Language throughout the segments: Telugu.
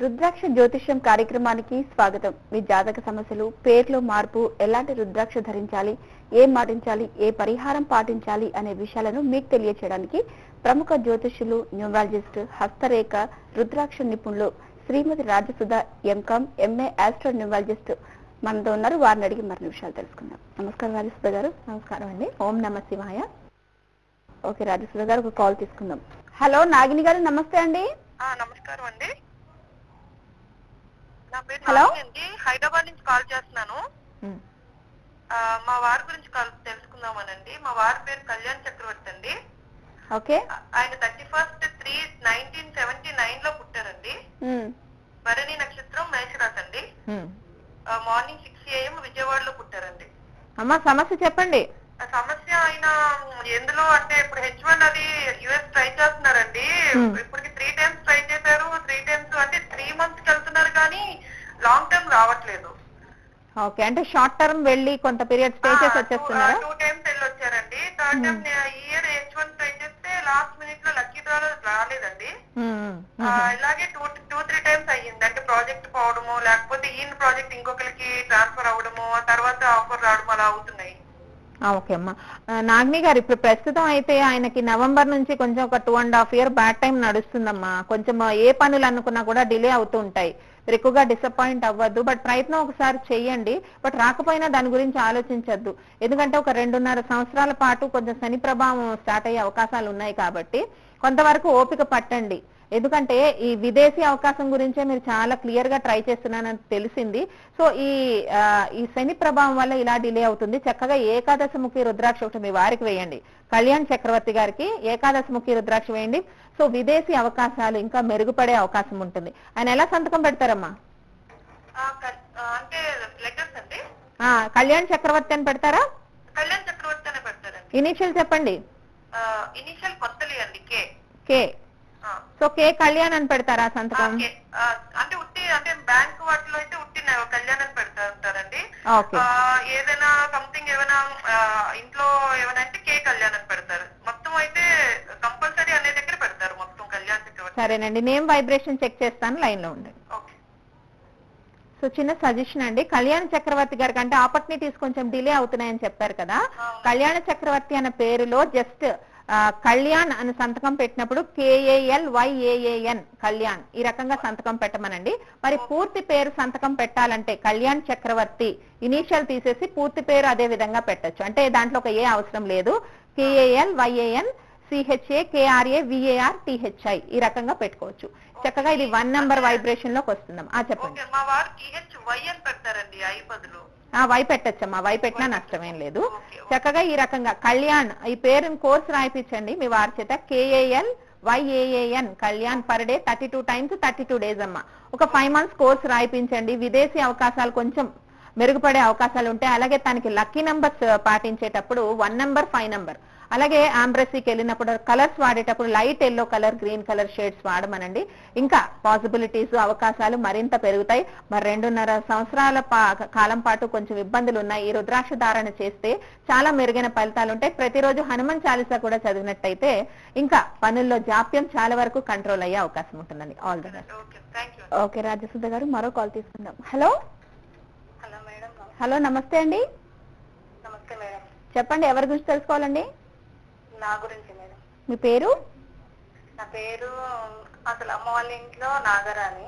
రుద్రాక్ష జ్యోతిష్యం కార్యక్రమానికి స్వాగతం. మీ జాతక సమస్యలు, పేర్లో మార్పు, ఎలాంటి రుద్రాక్ష ధరించాలి, ఏం మాటించాలి, ఏ పరిహారం పాటించాలి అనే విషయాలను మీకు తెలియచేయడానికి ప్రముఖ జ్యోతిష్యులు, న్యూమరాలజిస్ట్, హస్తరేఖ, రుద్రాక్ష నిపుణులు Shrimati Rajasudha MCom MA astro numerologist మనతో ఉన్నారు. వారిని అడిగి మరిన్ని విషయాలు తెలుసుకుందాం. నమస్కారం రాజసుధ గారు. నమస్కారం అండి. ఓం నమ శివాయ. ఓకే రాజసుధ గారు, ఒక కాల్ తీసుకుందాం. హలో నాగిని గారు, నమస్తే అండి. నమస్కారం అండి. నా పేరు హలో అండి, హైదరాబాద్ నుంచి కాల్ చేస్తున్నాను. మా వారి గురించి తెలుసుకుందామనండి. మా వారి పేరు కళ్యాణ్ చక్రవర్తి అండి. ఓకే. ఆయన 31/3/1979 లో పుట్టారండి. భరణి నక్షత్రం, మేషరాశి అండి. మార్నింగ్ 6 AM విజయవాడలో పుట్టారండి. అమ్మా సమస్య చెప్పండి. సమస్య ఆయన ఎందులో అంటే ఇప్పుడు H1 అది US ట్రై చేస్తున్నారండి. ఇప్పటికి 3 times ట్రై చేశారు. 3 times అంటే 3 months కి వెళ్తున్నారు కానీ లాంగ్ టర్మ్ రావట్లేదు. ఓకే, అంటే షార్ట్ టర్మ్ వెళ్ళి కొంత పీరియడ్ స్టే చేసి వచ్చేస్తున్నారా? 2 times వెళ్ళి వచ్చారండి. థర్డ్ టైం ఈ ఇయర్ H1 ట్రై చేస్తే లాస్ట్ మినిట్ లో లక్కీ డ్రా రాలేదండి. ఇలాగే 2-3 times అయ్యింది. అంటే ప్రాజెక్ట్ పోవడము, లేకపోతే ఈయన ప్రాజెక్ట్ ఇంకొకరికి ట్రాన్స్ఫర్ అవ్వడము, తర్వాత ఆఫర్ రావడం అలా అవుతున్నాయి. ఓకే అమ్మా. నాగిని గారు, ఇప్పుడు ప్రస్తుతం అయితే ఆయనకి నవంబర్ నుంచి కొంచెం ఒక 2.5 year బ్యాడ్ టైం నడుస్తుందమ్మా. కొంచెం ఏ పనులు అనుకున్నా కూడా డిలే అవుతూ ఉంటాయి. ఎక్కువగా డిసప్పాయింట్ అవ్వద్దు, బట్ ప్రయత్నం ఒకసారి చెయ్యండి. బట్ రాకపోయినా దాని గురించి ఆలోచించద్దు. ఎందుకంటే ఒక 2.5 సంవత్సరాల పాటు కొంచెం శని ప్రభావం స్టార్ట్ అయ్యే అవకాశాలు ఉన్నాయి కాబట్టి కొంతవరకు ఓపిక పట్టండి. ఎందుకంటే ఈ విదేశీ అవకాశం గురించే మీరు చాలా క్లియర్ గా ట్రై చేస్తున్నానని తెలిసింది. సో ఈ శని ప్రభావం వల్ల ఇలా డిలే అవుతుంది. చక్కగా ఏకాదశముఖి రుద్రాక్ష ఒకటి మీ వారికి వేయండి. కళ్యాణ్ చక్రవర్తి గారికి ఏకాదశముఖి రుద్రాక్ష వేయండి. సో విదేశీ అవకాశాలు ఇంకా మెరుగుపడే అవకాశం ఉంటుంది. ఆయన ఎలా సంతకం పెడతారమ్మా? అంటే లెటర్స్ అండి. కళ్యాణ్ చక్రవర్తి అని పెడతారా? కళ్యాణ్ చక్రవర్తి అనే పెడతారండి. ఇనిషియల్ చెప్పండి. ఇనిషియల్ కొత్తలి అండి, కే. కే. సో కే కళ్యాణ్ అని పెడతారా సంతకం? అంటే ఉట్టి అంటే బ్యాంక్ వాటిలో అయితే ఉట్టి కళ్యాణ్ అని పెడతారండి. ఏదైనా సంథింగ్ ఏమైనా ఇంట్లో ఏమైనా అంటే కే కళ్యాణ్ అని పెడతారు. మొత్తం అయితే కంపల్సరీ అనే దగ్గర పెడతారు మొత్తం కళ్యాణ్ చక్రవర్తి. సరేనండి, నేమ్ వైబ్రేషన్ చెక్ చేస్తాను, లైన్ లో ఉండండి. సో చిన్న సజెషన్ అండి, కళ్యాణ చక్రవర్తి గారికి అంటే ఆపర్చునిటీస్ కొంచెం డిలే అవుతున్నాయని చెప్పారు కదా. కళ్యాణ చక్రవర్తి అన్న పేరులో జస్ట్ కళ్యాణ్ అని సంతకం పెట్టినప్పుడు KALYAAN కళ్యాణ్ ఈ రకంగా సంతకం పెట్టమనండి. మరి పూర్తి పేరు సంతకం పెట్టాలంటే కళ్యాణ్ చక్రవర్తి ఇనీషియల్ తీసేసి పూర్తి పేరు అదే విధంగా పెట్టచ్చు. అంటే దాంట్లో ఒక ఏ అవసరం లేదు. KALYAN CHAKRAVARTHI ఈ రకంగా పెట్టుకోవచ్చు. చక్కగా ఇది 1 number వైబ్రేషన్ లోకి వస్తుందం. చెప్పండి. వై పెట్టచ్చమ్మా, వై పెట్టినా నష్టమేం లేదు. చక్కగా ఈ రకంగా కళ్యాణ్ ఈ పేరు కోర్స్ రాయిపించండి మీ వారి చేత. KALYAAN Kalyan per day 32 times 32 days అమ్మా. ఒక 5 months కోర్స్ రాయిపించండి. విదేశీ అవకాశాలు కొంచెం మెరుగుపడే అవకాశాలు ఉంటాయి. అలాగే తనకి లక్కీ నంబర్స్ పాటించేటప్పుడు 1 number 5 number, అలాగే ఆంబ్రసీకి వెళ్ళినప్పుడు కలర్స్ వాడేటప్పుడు light yellow colour, green colour shades వాడమనండి. ఇంకా పాసిబిలిటీస్ అవకాశాలు మరింత పెరుగుతాయి. మరి 2.5 సంవత్సరాల కాలం పాటు కొంచెం ఇబ్బందులు ఉన్నాయి. ఈ రుద్రాక్ష ధారణ చేస్తే చాలా మెరుగైన ఫలితాలు ఉంటాయి. ప్రతిరోజు హనుమాన్ చాలీసా కూడా చదివినట్టయితే ఇంకా పనుల్లో జాప్యం చాలా వరకు కంట్రోల్ అయ్యే అవకాశం ఉంటుందండి. All the best. Okay Rajasudha గారు, మరో కాల్ తీసుకుందాం. హలో హలో నమస్తే అండి. నమస్తే మేడం. చెప్పండి, ఎవరి గురించి తెలుసుకోవాలండి? నా గురించి మేడం. మీ పేరు? నా పేరు అసలు అమ్మ వాళ్ళ ఇంట్లో నాగరాణి,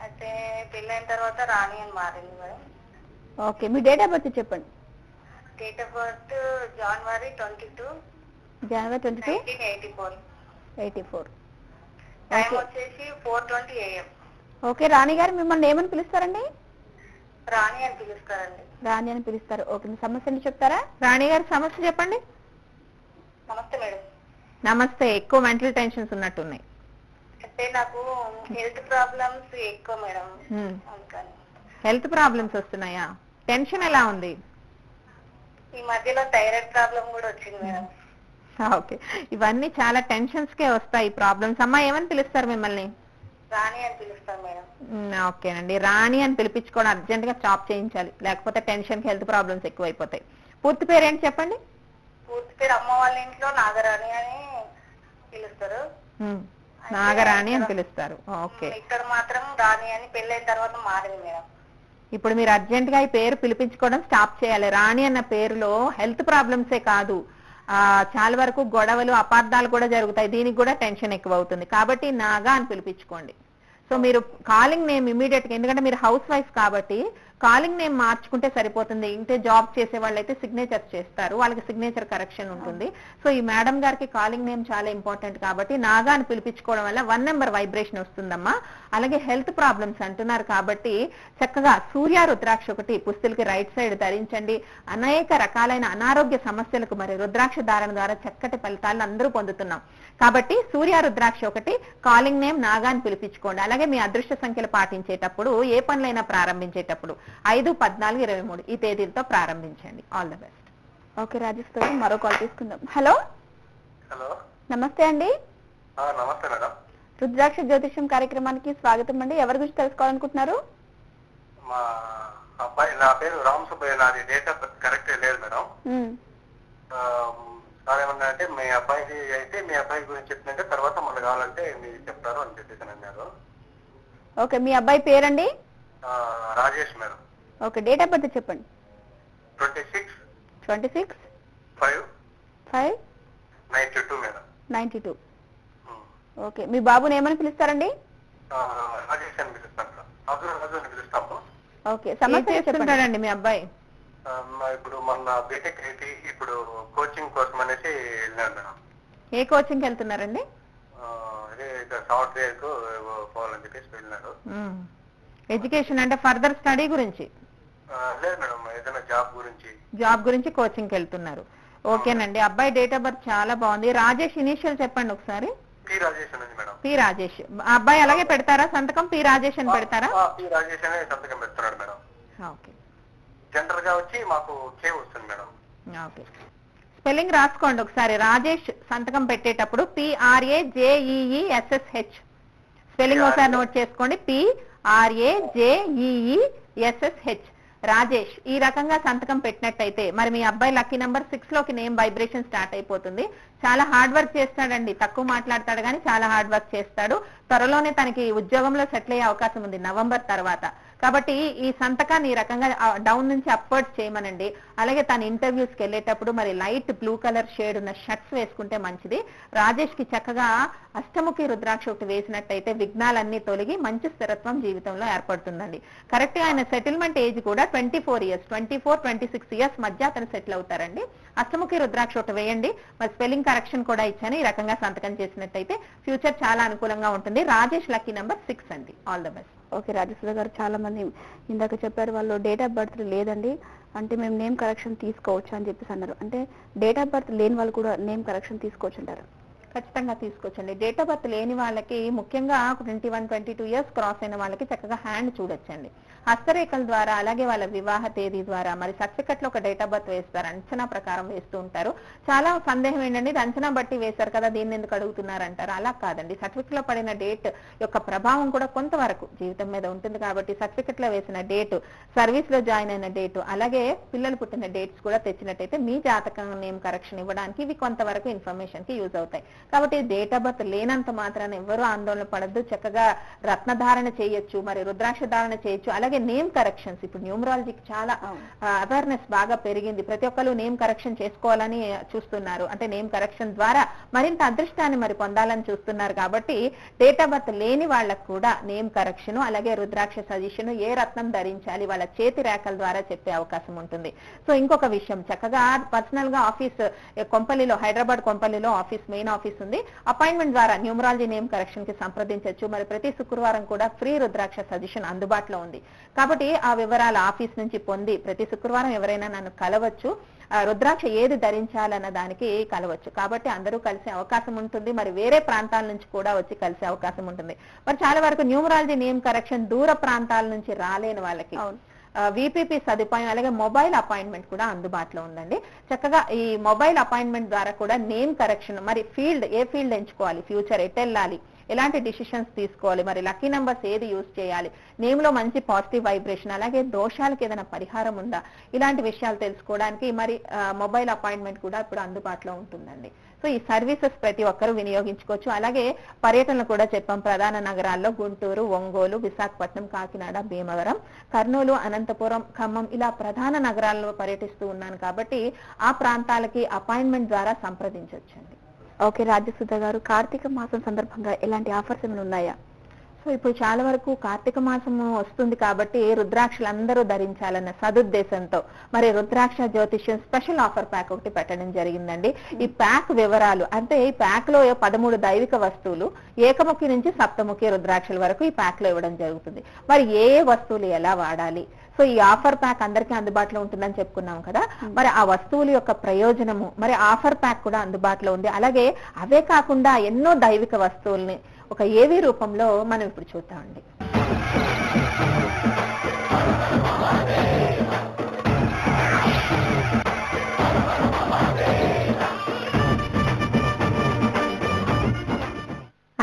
అయితే పెళ్ళైన తర్వాత రాణి అని మారింది మేడం. ఓకే, మీ డేట్ ఆఫ్ బర్త్ చెప్పండి. Date of birth January 22, 1984. Time వచ్చేసి 4:20 AM. ఓకే, రాణి గారు మిమ్మల్ని ఏమని పిలుస్తారండి? రాణి అని పిలుస్తారండి. రాణి అని పిలుస్తారు. ఓకే, మీ సమస్యని చెప్తారా? రాణి గారి సమస్య చెప్పండి. నమస్తే మేడం. నమస్తే. ఎక్కువ మెంటల్ టెన్షన్స్ ఉన్నట్టున్నాయి. అంటే నాకు హెల్త్ ప్రాబ్లమ్స్ ఎక్కువ మేడం. అందుకని. హెల్త్ ప్రాబ్లమ్స్ వస్తున్నాయా? టెన్షన్ ఎలా ఉంది? ఈ మధ్యలో థైరాయిడ్ ప్రాబ్లం కూడా వచ్చింది మేడం. ఓకే, ఇవన్నీ చాలా టెన్షన్స్ కే వస్తాయి ప్రాబ్లమ్స్. అమ్మా ఏమని పిలుస్తారు మిమ్మల్ని? రాణి అని పిలుస్తారు మేడం. ఓకేనండి, రాణి అని పిలిపించుకోవడం అర్జెంట్ గా స్టాప్ చేయించాలి, లేకపోతే టెన్షన్ కి హెల్త్ ప్రాబ్లమ్స్ ఎక్కువైపోతాయి. పూర్తి పేరు ఏంటి చెప్పండి? పూర్తి పేరు అమ్మ వాళ్ళ ఇంట్లో నాగరాణి అని పిలుస్తారు. నాగరాణి అని పిలుస్తారు. ఓకే. ఇక్కడ మాత్రం రాణి అని పెళ్ళైన తర్వాత మారింది మేడం. ఇప్పుడు మీరు అర్జెంట్ గా ఈ పేరు పిలిపించుకోవడం స్టాప్ చేయాలి. రాణి అన్న పేరులో హెల్త్ ప్రాబ్లమ్సే కాదు, చాలా వరకు గొడవలు అపార్థాలు కూడా జరుగుతాయి. దీనికి కూడా టెన్షన్ ఎక్కువ అవుతుంది. కాబట్టి నాగా అని పిలిపించుకోండి. సో మీరు కాలింగ్ నేమ్ ఇమీడియట్ గా, ఎందుకంటే మీరు హౌస్ వైఫ్ కాబట్టి కాలింగ్ నేమ్ మార్చుకుంటే సరిపోతుంది. ఇంటే జాబ్ చేసే వాళ్ళైతే సిగ్నేచర్ చేస్తారు, వాళ్ళకి సిగ్నేచర్ కరెక్షన్ ఉంటుంది. సో ఈ మేడం గారికి కాలింగ్ నేమ్ చాలా ఇంపార్టెంట్ కాబట్టి నాగా అని పిలిపించుకోవడం వల్ల 1 నెంబర్ వైబ్రేషన్ వస్తుందమ్మా. అలాగే హెల్త్ ప్రాబ్లమ్స్ అంటున్నారు కాబట్టి చక్కగా సూర్య రుద్రాక్ష ఒకటి పుస్తులకి రైట్ సైడ్ ధరించండి. అనేక రకాలైన అనారోగ్య సమస్యలకు మరి రుద్రాక్ష ధారణ ద్వారా చక్కటి ఫలితాలను అందరూ పొందుతున్నాం. కాబట్టి సూర్య రుద్రాక్ష ఒకటి, కాలింగ్ నేమ్ నాగా అని పిలిపించుకోండి. అలాగే మీ అదృష్ట సంఖ్యలు పాటించేటప్పుడు, ఏ పనులైనా ప్రారంభించేటప్పుడు 5, 14, 23 ఈ తేదీలతో ప్రారంభించండి. All the best. Okay Rajesh గారు, మరో కాల్ తీసుకుందాం. హలో. హలో, నమస్తే అండి. నమస్తే మేడం. రుద్రాక్ష జ్యోతిష్యం కార్యక్రమానికి స్వాగతం అండి. ఎవరి గురించి తెలుసుకోవాలనుకుంటున్నారు? మా అబ్బాయి, నా పేరు రామ్ సుబ్బయ్య, నాది డేట్ ఆఫ్ బర్త్ కరెక్ట్ లేదు మేడం. ఏమన్నా అంటే మీ అబ్బాయికి అయితే మీ అబ్బాయి గురించి చెప్పినాక తర్వాత మళ్ళీ కావాలంటే మీరు చెప్తారు అని చెప్పేసి అన్నారు. ఓకే, మీ అబ్బాయి పేరండి? Rajesh madam. Okay, date of birth చెప్పండి. 26/5/92 మేడం. 92. ఓకే, మీ బాబుని ఏమని పిలుస్తారండి? రాజేష్ అని పిలుస్తాను సార్. అబ్దుల్ అని పిలుస్తాము. ఓకే, సమస్య చెప్తుంటాడండి మీ అబ్బాయి? ఇప్పుడు మొన్న బీటెక్ అయితే ఇప్పుడు కోచింగ్ కోసం అనేసి వెళ్ళాను మేడం. ఏ కోచింగ్ వెళ్తున్నారండి? సాఫ్ట్వేర్ కు పోవాలని చెప్పేసి వెళ్ళినాడు. ఎడ్యుకేషన్ అంటే ఫర్దర్ స్టడీ గురించి? లేదు మేడం, ఏదైనా జాబ్ గురించి. జాబ్ గురించి కోచింగ్ వెళ్తున్నారు. ఓకేనండి. అబ్బాయి డేట్ ఆఫ్ బర్త్ చాలా బాగుంది. రాజేష్ ఇనిషియల్ చెప్పండి ఒకసారి. పి రాజేష్ అనేది మేడం. పి రాజేష్. అబ్బాయి అలాగే పెడతారా సంతకం? పి రాజేష్ అని పెడతారా? పి రాజేష్ అనే సంతకం పెడుతున్నాడు మేడం. ఓకే. జనరల్ గా వచ్చి మాకు కే వస్తుంది మేడం. ఓకే, స్పెల్లింగ్ రాసుకోండి ఒకసారి. రాజేష్ సంతకం పెట్టేటప్పుడు PRAJEESSH స్పెల్లింగ్ ఒకసారి నోట్ చేసుకోండి. PRAJEESSH రాజేష్. ఈ రకంగా సంతకం పెట్టినట్టయితే మరి మీ అబ్బాయి లక్కీ నెంబర్ 6 లోకి నేమ్ వైబ్రేషన్ స్టార్ట్ అయిపోతుంది. చాలా హార్డ్ వర్క్ చేస్తాడండి, తక్కువ మాట్లాడతాడు కానీ చాలా హార్డ్ వర్క్ చేస్తాడు. త్వరలోనే తనకి ఉద్యోగంలో సెటిల్ అయ్యే అవకాశం ఉంది నవంబర్ తర్వాత. కాబట్టి ఈ సంతకాన్ని ఈ రకంగా డౌన్ నుంచి అప్వర్డ్స్ చేయమనండి. అలాగే తన ఇంటర్వ్యూస్ కి వెళ్ళేటప్పుడు మరి లైట్ బ్లూ కలర్ షేడ్ ఉన్న షర్ట్స్ వేసుకుంటే మంచిది. రాజేష్ కి చక్కగా అష్టముఖి రుద్రాక్ష ఒకటి వేసినట్టయితే విఘ్నాలన్నీ తొలగి మంచి స్థిరత్వం జీవితంలో ఏర్పడుతుందండి. కరెక్ట్ గా ఆయన సెటిల్మెంట్ ఏజ్ కూడా 24 ఇయర్స్, 24-26 ఇయర్స్ మధ్య అతను సెటిల్ అవుతారండి. అష్టముఖి రుద్రాక్ష ఒకటి వేయండి. మరి స్పెల్లింగ్ కరెక్షన్ కూడా ఇచ్చాను. ఈ రకంగా సంతకం చేసినట్టయితే ఫ్యూచర్ చాలా అనుకూలంగా ఉంటుంది. రాజేష్ లక్కీ నెంబర్ 6 అండి. All the best. Okay, Rajeshwara గారు, చాలా మంది ఇందాక చెప్పారు వాళ్ళు డేట్ ఆఫ్ బర్త్ లేదండి అంటే మేము నేమ్ కరెక్షన్ తీసుకోవచ్చు అని చెప్పేసి అన్నారు. అంటే డేట్ ఆఫ్ బర్త్ లేని వాళ్ళు కూడా నేమ్ కరెక్షన్ తీసుకోవచ్చు అంటారు? ఖచ్చితంగా తీసుకోవచ్చండి. డేట్ ఆఫ్ బర్త్ లేని వాళ్ళకి, ముఖ్యంగా 21-22 ఇయర్స్ క్రాస్ అయిన వాళ్ళకి చక్కగా హ్యాండ్ చూడొచ్చండి. హస్తరేఖల ద్వారా, అలాగే వాళ్ళ వివాహ తేదీ ద్వారా మరి సర్టిఫికెట్ లో ఒక డేట్ ఆఫ్ బర్త్ వేస్తారు, అంచనా ప్రకారం వేస్తూ ఉంటారు. చాలా సందేహం ఏంటండి, ఇది అంచనా బట్టి వేశారు కదా దీన్ని ఎందుకు అడుగుతున్నారంటారు. అలా కాదండి, సర్టిఫికెట్ లో పడిన డేట్ యొక్క ప్రభావం కూడా కొంతవరకు జీవితం మీద ఉంటుంది. కాబట్టి సర్టిఫికెట్ లో వేసిన డేటు, సర్వీస్ లో జాయిన్ అయిన డేటు, అలాగే పిల్లలు పుట్టిన డేట్స్ కూడా తెచ్చినట్టయితే మీ జాతకం నేమ్ కరెక్షన్ ఇవ్వడానికి ఇవి కొంతవరకు ఇన్ఫర్మేషన్ కి యూజ్ అవుతాయి. కాబట్టి డేట్ ఆఫ్ బర్త్ లేనంత మాత్రాన ఎవరు ఆందోళన పడద్దు. చక్కగా రత్నధారణ చేయొచ్చు, మరి రుద్రాక్ష ధారణ చేయొచ్చు. అలాగే నేమ్ కరెక్షన్స్, ఇప్పుడు న్యూమరాలజీకి చాలా అవేర్నెస్ బాగా పెరిగింది. ప్రతి ఒక్కరు నేమ్ కరెక్షన్ చేసుకోవాలని చూస్తున్నారు. అంటే నేమ్ కరెక్షన్ ద్వారా మరింత అదృష్టాన్ని మరి పొందాలని చూస్తున్నారు. కాబట్టి డేట్ ఆఫ్ బర్త్ లేని వాళ్ళకు కూడా నేమ్ కరెక్షన్, అలాగే రుద్రాక్ష సజెషన్, ఏ రత్నం ధరించాలి వాళ్ళ చేతి రేఖల ద్వారా చెప్పే అవకాశం ఉంటుంది. సో ఇంకొక విషయం, చక్కగా పర్సనల్ గా ఆఫీస్ కొంపల్లిలో, హైదరాబాద్ కొంపల్లిలో ఆఫీస్, మెయిన్ ఆఫీస్ ఉంది. అపాయింట్మెంట్ ద్వారా న్యూమరాలజీ నేమ్ కరెక్షన్ కి సంప్రదించవచ్చు. మరి ప్రతి శుక్రవారం కూడా ఫ్రీ రుద్రాక్ష సజెషన్ అందుబాటులో ఉంది. కాబట్టి ఆ వివరాలు ఆఫీస్ నుంచి పొంది ప్రతి శుక్రవారం ఎవరైనా నన్ను కలవచ్చు. రుద్రాక్ష ఏది ధరించాలన్న దానికి కలవచ్చు. కాబట్టి అందరూ కలిసే అవకాశం ఉంటుంది. మరి వేరే ప్రాంతాల నుంచి కూడా వచ్చి కలిసే అవకాశం ఉంటుంది. మరి చాలా వరకు న్యూమరాలజీ నేమ్ కరెక్షన్ దూర ప్రాంతాల నుంచి రాలేని వాళ్ళకి విపిపి సదుపాయం, అలాగే మొబైల్ అపాయింట్మెంట్ కూడా అందుబాటులో ఉందండి. చక్కగా ఈ మొబైల్ అపాయింట్మెంట్ ద్వారా కూడా నేమ్ కరెక్షన్, మరి ఫీల్డ్, ఏ ఫీల్డ్ ఎంచుకోవాలి, ఫ్యూచర్ ఎటు వెళ్ళాలి, ఎలాంటి డిసిషన్స్ తీసుకోవాలి, మరి లక్కీ నెంబర్స్ ఏది యూజ్ చేయాలి, నేమ్ లో మంచి పాజిటివ్ వైబ్రేషన్, అలాగే దోషాలకి ఏదైనా పరిహారం ఉందా, ఇలాంటి విషయాలు తెలుసుకోవడానికి మరి మొబైల్ అపాయింట్మెంట్ కూడా ఇప్పుడు అందుబాటులో ఉంటుందండి. సో సో ఈ సర్వీసెస్ ప్రతి ఒక్కరూ వినియోగించుకోవచ్చు. అలాగే పర్యటనలు కూడా చెప్పాం. ప్రధాన నగరాల్లో గుంటూరు, ఒంగోలు, విశాఖపట్నం, కాకినాడ, భీమవరం, కర్నూలు, అనంతపురం, ఖమ్మం ఇలా ప్రధాన నగరాల్లో పర్యటిస్తూ ఉన్నాను కాబట్టి ఆ ప్రాంతాలకి అపాయింట్మెంట్ ద్వారా సంప్రదించవచ్చండి. ఓకే రాజసుధ గారు, కార్తీక మాసం సందర్భంగా ఎలాంటి ఆఫర్స్ ఏమైనా ఉన్నాయా? సో ఇప్పుడు చాలా వరకు కార్తీక మాసం వస్తుంది కాబట్టి రుద్రాక్షలు అందరూ ధరించాలన్న సదుద్దేశంతో మరి రుద్రాక్ష జ్యోతిష్యం స్పెషల్ ఆఫర్ ప్యాక్ ఒకటి పెట్టడం జరిగిందండి. ఈ ప్యాక్ వివరాలు అంటే ఈ ప్యాక్ లో 13 దైవిక వస్తువులు ఏకముఖి నుంచి సప్తముఖి రుద్రాక్షల వరకు ఈ ప్యాక్ లో ఇవ్వడం జరుగుతుంది. మరి ఏ వస్తువులు ఎలా వాడాలి, సో ఈ ఆఫర్ ప్యాక్ అందరికీ అందుబాటులో ఉంటుందని చెప్పుకున్నాం కదా, మరి ఆ వస్తువుల యొక్క ప్రయోజనము, మరి ఆఫర్ ప్యాక్ కూడా అందుబాటులో ఉంది. అలాగే అవే కాకుండా ఎన్నో దైవిక వస్తువుల్ని ఒక ఏవి రూపంలో మనం ఇప్పుడు చూద్దామండి.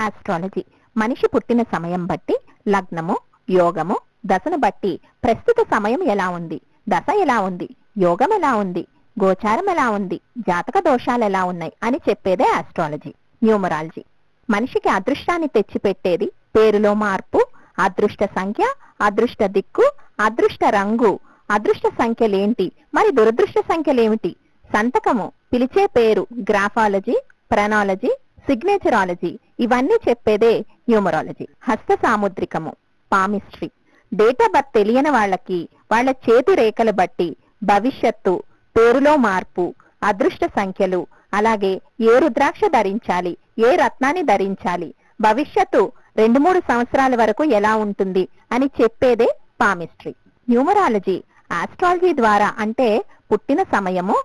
ఆస్ట్రాలజీ మనిషి పుట్టిన సమయం బట్టి లగ్నము, యోగము, దశను బట్టి ప్రస్తుత సమయం ఎలా ఉంది, దశ ఎలా ఉంది, యోగం ఎలా ఉంది, గోచారం ఎలా ఉంది, జాతక దోషాలు ఎలా ఉన్నాయి అని చెప్పేదే ఆస్ట్రాలజీ. న్యూమరాలజీ మనిషికి అదృష్టాన్ని తెచ్చిపెట్టేది పేరులో మార్పు, అదృష్ట సంఖ్య, అదృష్ట దిక్కు, అదృష్ట రంగు, అదృష్ట సంఖ్యలేంటి, మరి దురదృష్ట సంఖ్యలేమిటి, సంతకము, పిలిచే పేరు, గ్రాఫాలజీ, ప్రణాలజీ, సిగ్నేచరాలజీ ఇవన్నీ చెప్పేదే న్యూమరాలజీ. హస్త సాముద్రికము, పామిస్ట్రీ డేట్ ఆఫ్ బర్త్ తెలియని వాళ్ళకి వాళ్ళ చేతి రేఖలు బట్టి భవిష్యత్తు, పేరులో మార్పు, అదృష్ట సంఖ్యలు, అలాగే ఏ రుద్రాక్ష ధరించాలి, ఏ రత్నాన్ని ధరించాలి, భవిష్యత్తు 2-3 సంవత్సరాల వరకు ఎలా ఉంటుంది అని చెప్పేదే పామిస్ట్రీ. న్యూమరాలజీ ఆస్ట్రాలజీ ద్వారా అంటే పుట్టిన సమయము,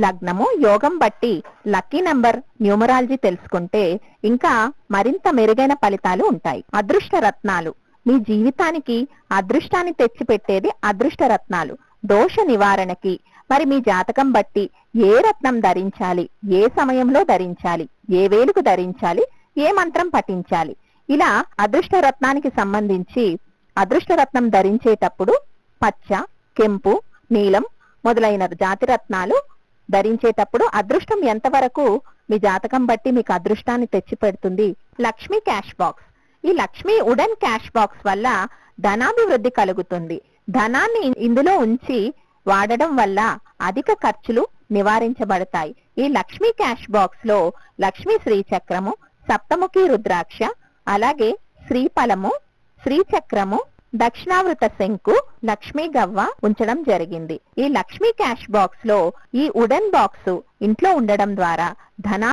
లగ్నము, యోగం బట్టి లక్కీ నంబర్ న్యూమరాలజీ తెలుసుకుంటే ఇంకా మరింత మెరుగైన ఫలితాలు ఉంటాయి. అదృష్ట రత్నాలు మీ జీవితానికి అదృష్టాన్ని తెచ్చిపెట్టేది అదృష్ట రత్నాలు. దోష నివారణకి మరి మీ జాతకం బట్టి ఏ రత్నం ధరించాలి, ఏ సమయంలో ధరించాలి, ఏ వేలుకు ధరించాలి, ఏ మంత్రం పఠించాలి, ఇలా అదృష్ట రత్నానికి సంబంధించి అదృష్ట రత్నం ధరించేటప్పుడు పచ్చ, కెంపు, నీలం మొదలైన జాతి రత్నాలు ధరించేటప్పుడు అదృష్టం ఎంతవరకు మీ జాతకం బట్టి మీకు అదృష్టాన్ని తెచ్చిపెడుతుంది. లక్ష్మీ క్యాష్ బాక్స్ ఈ లక్ష్మీ వుడెన్ క్యాష్ బాక్స్ వల్ల ధనాభివృద్ధి కలుగుతుంది. ధనాన్ని ఇందులో ఉంచి వాడడం వల్ల అధిక ఖర్చులు నివారించబడతాయి. ఈ లక్ష్మీ క్యాష్ బాక్స్ లో లక్ష్మీ శ్రీచక్రము, సప్తముఖి రుద్రాక్ష, అలాగే శ్రీఫలము, శ్రీచక్రము, దక్షిణావృత శంకు, లక్ష్మీ గవ్వ ఉంచడం జరిగింది. ఈ లక్ష్మీ క్యాష్ బాక్స్ లో ఈ వుడెన్ బాక్స్ ఇంట్లో ఉండడం ద్వారా ధనా